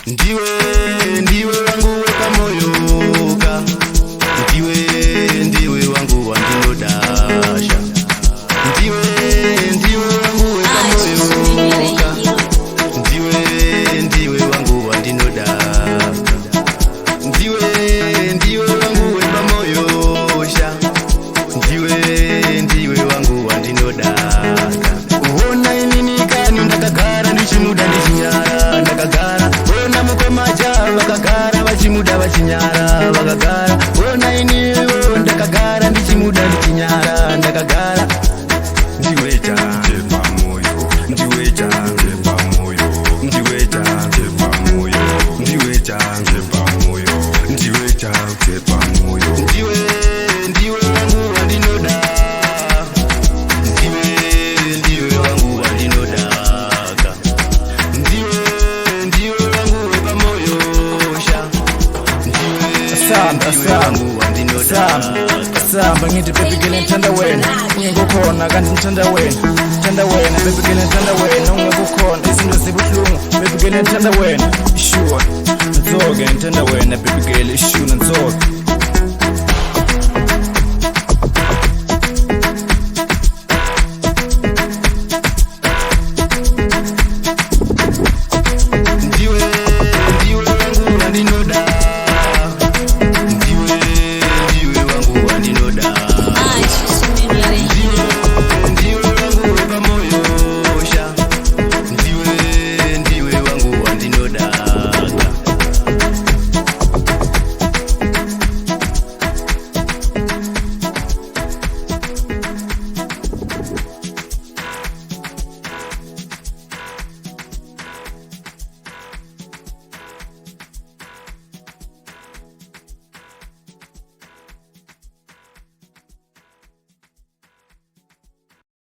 Ndiwe wangu weka moyoka, ndiwe wangu wandinodasha. Ndiwe wangu weka moyoka, ndiwe wangu wandinodaka. Ndiwe wangu weka moyosha, ndiwe wangu wandinodaka. Uona inini kani ndakagara ndichimuda ndichinyara ndakagara. Ona mukomaja vakagara vachimuda vachinyara vakagara. Ona iniwo ndakagara ndichimuda ndichinyara ndakagara. Ndiwe change pamoyo, ndiwe change pamoyo, ndiwe change pamoyo, ndiwe change pamoyo, ndiwe change pamoyo. Ndiwe wangu wandinoda, ndiwe wangu wandinodaka. Ndiwe wangu weka moyosha, ndiwe wangu wandinodaka. Samba ngithi baby girl ngithanda wena ungekukhona kanti ngithanda wena baby girl ngithanda wena ungekukhona izinto zibuhlungu baby girl ngithanda wena sure nzoke ngithanda wena baby girl sure nzoke